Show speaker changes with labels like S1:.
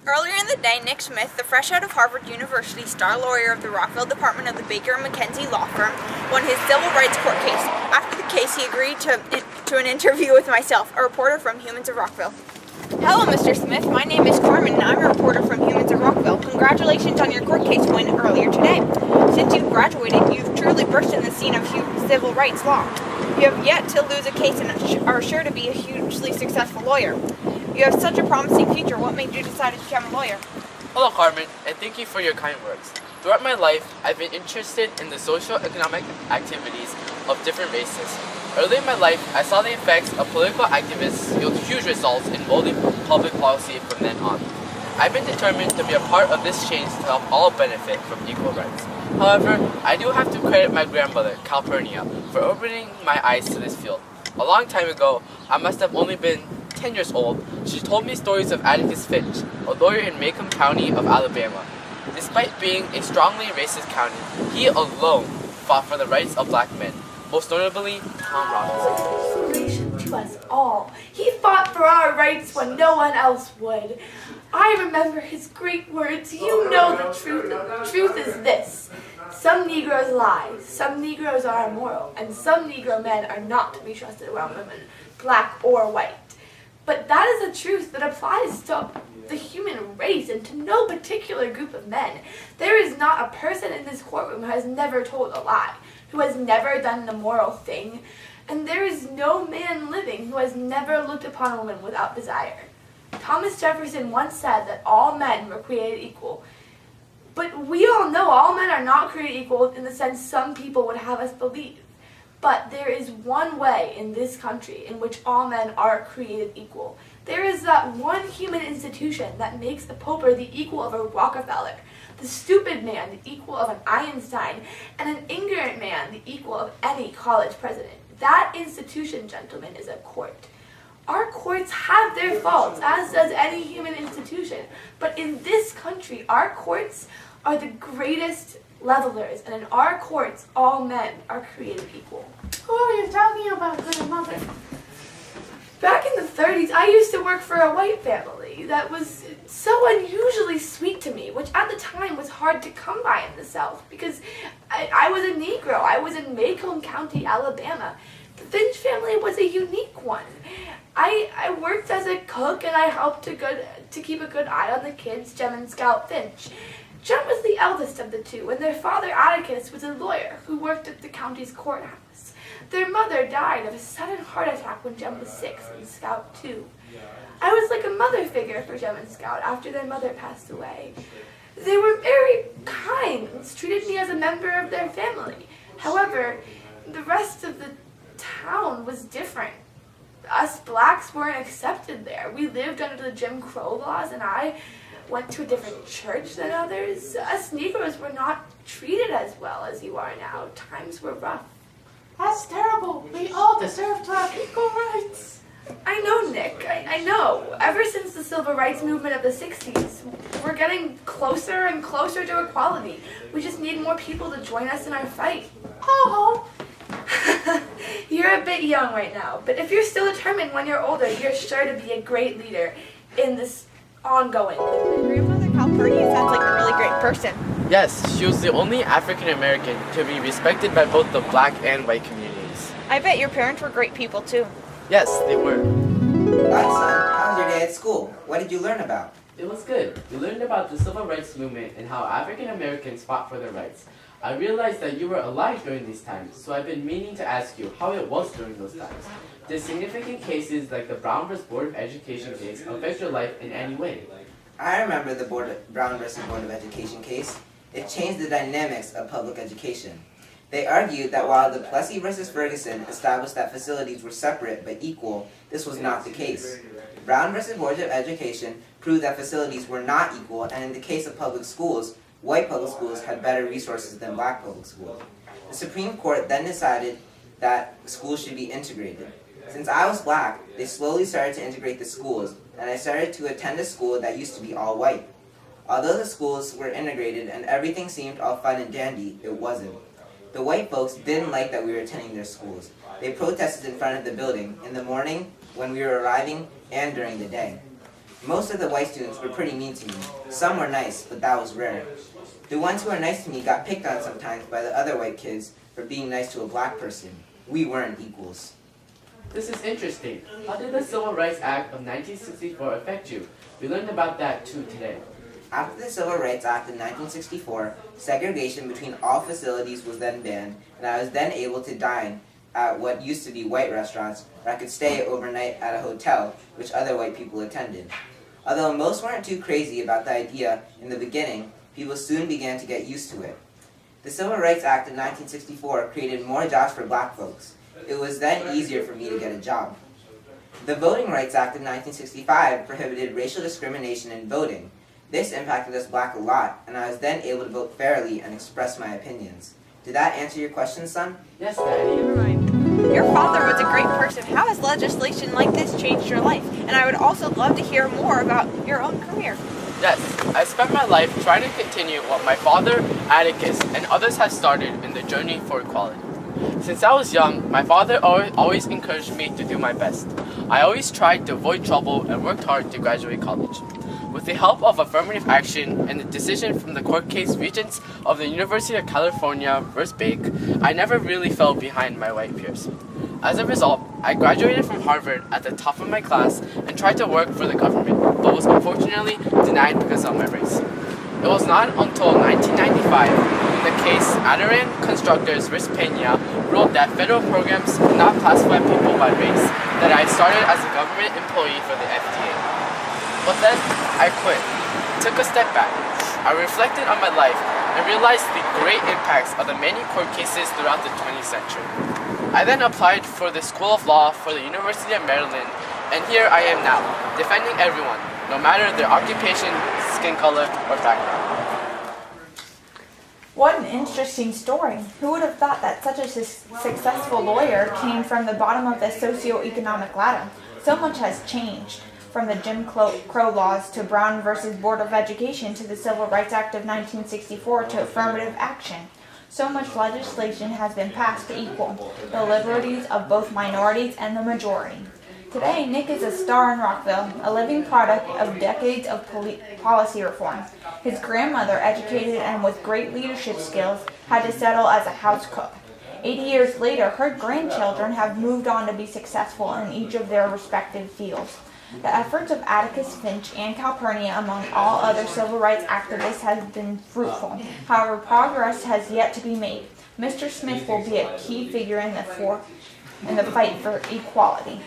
S1: Earlier in the day, Nick Smith, the fresh out of Harvard University star lawyer of the Rockville department of the Baker & McKenzie law firm, won his civil rights court case. After the case, he agreed to an interview with myself, a reporter from Humans of Rockville. Hello, Mr. Smith. My name is Carmen, and I'm a reporter from Humans of Rockville. Congratulations on your court case win earlier today. Since you've graduated, you've truly burst in the scene of civil rights law. You have yet to lose a case and are sure to be a hugely successful lawyer. You have such a promising future. What made you decide to become a lawyer?
S2: Hello, Carmen, and thank you for your kind words. Throughout my life, I've been interested in the socio-economic activities of different races. Early in my life, I saw the effects of political activists yield huge results in molding public policy from then on. I've been determined to be a part of this change to help all benefit from equal rights. However, I do have to credit my grandmother, Calpurnia, for opening my eyes to this field. A long time ago, I must have only been 10 years old, she told me stories of Atticus Finch, a lawyer in Macomb County of Alabama. Despite being a strongly racist county, he alone fought for the rights of black men, most notably Tom Robinson.
S3: Inspiration to us all. He fought for our rights when no one else would. I remember his great words. You know the truth, and the truth is this. Some Negroes lie, some Negroes are immoral, and some Negro men are not to be trusted around women, black or white. But that is a truth that applies to the human race and to no particular group of men. There is not a person in this courtroom who has never told a lie, who has never done an immoral thing, and there is no man living who has never looked upon a woman without desire. Thomas Jefferson once said that all men were created equal. But we all know all men are not created equal in the sense some people would have us believe. But there is one way in this country in which all men are created equal. There is that one human institution that makes the pauper the equal of a Rockefeller, the stupid man the equal of an Einstein, and an ignorant man the equal of any college president. That institution, gentlemen, is a court. Our courts have their faults, as does any human institution. But in this country, our courts are the greatest levelers, and in our courts, all men are created equal.
S4: Who are you talking about, grandmother?
S3: Back in the 30s, I used to work for a white family that was so unusually sweet to me, which at the time was hard to come by in the South, because I was a Negro. I was in Macomb County, Alabama. The Finch family was a unique one. I worked as a cook, and I helped to keep a good eye on the kids, Jem and Scout Finch. Jem was the eldest of the two, and their father, Atticus, was a lawyer who worked at the county's courthouse. Their mother died of a sudden heart attack when Jem was 6 and Scout 2. I was like a mother figure for Jem and Scout after their mother passed away. They were very kind and treated me as a member of their family. However, the rest of the town was different. Us blacks weren't accepted there. We lived under the Jim Crow laws, and I went to a different church than others. Us Negroes were not treated as well as you are now. Times were rough.
S4: That's terrible. We all deserve to have equal rights.
S3: I know, Nick. I know. Ever since the civil rights movement of the 60s, we're getting closer and closer to equality. We just need more people to join us in our fight.
S4: Oh,
S3: You're a bit young right now, but if you're still determined when you're older, you're sure to be a great leader in this ongoing movement.
S1: Grandmother Calpurnia sounds like a really great person.
S2: Yes, she was the only African American to be respected by both the black and white communities.
S1: I bet your parents were great people too.
S2: Yes, they were.
S5: Hi, son. How was your day at school? What did you learn about?
S2: It was good. We learned about the civil rights movement and how African Americans fought for their rights. I realized that you were alive during these times, so I've been meaning to ask you how it was during those times. Did significant cases like the Brown vs. Board of Education case affect your life in any way?
S5: I remember the Brown versus Board of Education case. It changed the dynamics of public education. They argued that while the Plessy versus Ferguson established that facilities were separate but equal, this was not the case. Brown versus Board of Education proved that facilities were not equal, and in the case of public schools, white public schools had better resources than black public schools. The Supreme Court then decided that schools should be integrated. Since I was black, they slowly started to integrate the schools, and I started to attend a school that used to be all white. Although the schools were integrated and everything seemed all fun and dandy, it wasn't. The white folks didn't like that we were attending their schools. They protested in front of the building, in the morning, when we were arriving, and during the day. Most of the white students were pretty mean to me. Some were nice, but that was rare. The ones who were nice to me got picked on sometimes by the other white kids for being nice to a black person. We weren't equals.
S2: This is interesting. How did the Civil Rights Act of 1964 affect you? We learned about that too today.
S5: After the Civil Rights Act of 1964, segregation between all facilities was then banned, and I was then able to dine at what used to be white restaurants, where I could stay overnight at a hotel, which other white people attended. Although most weren't too crazy about the idea in the beginning, people soon began to get used to it. The Civil Rights Act of 1964 created more jobs for black folks. It was then easier for me to get a job. The Voting Rights Act of 1965 prohibited racial discrimination in voting. This impacted us black a lot, and I was then able to vote fairly and express my opinions. Did that answer your question, son?
S2: Yes, Daddy.
S1: Your father was a great person. How has legislation like this changed your life? And I would also love to hear more about your own career.
S2: Yes, I spent my life trying to continue what my father, Atticus, and others have started in the journey for equality. Since I was young, my father always encouraged me to do my best. I always tried to avoid trouble and worked hard to graduate college. With the help of affirmative action and the decision from the court case Regents of the University of California vs. Bake, I never really fell behind my white peers. As a result, I graduated from Harvard at the top of my class and tried to work for the government, but was unfortunately denied because of my race. It was not until 1995, in the case Adaran Constructors vs. Peña ruled that federal programs could not classify people by race, that I started as a government employee for the FDA. But then, I quit, took a step back. I reflected on my life and realized the great impacts of the many court cases throughout the 20th century. I then applied for the School of Law for the University of Maryland, and here I am now, defending everyone, no matter their occupation, skin color, or background.
S1: What an interesting story. Who would have thought that such a successful lawyer came from the bottom of the socioeconomic ladder? So much has changed, from the Jim Crow laws to Brown versus Board of Education to the Civil Rights Act of 1964 to affirmative action. So much legislation has been passed to equal the liberties of both minorities and the majority. Today, Nick is a star in Rockville, a living product of decades of policy reform. His grandmother, educated and with great leadership skills, had to settle as a house cook. 80 years later, her grandchildren have moved on to be successful in each of their respective fields. The efforts of Atticus Finch and Calpurnia, among all other civil rights activists, have been fruitful. However, progress has yet to be made. Mr. Smith will be a key figure in the fight for equality.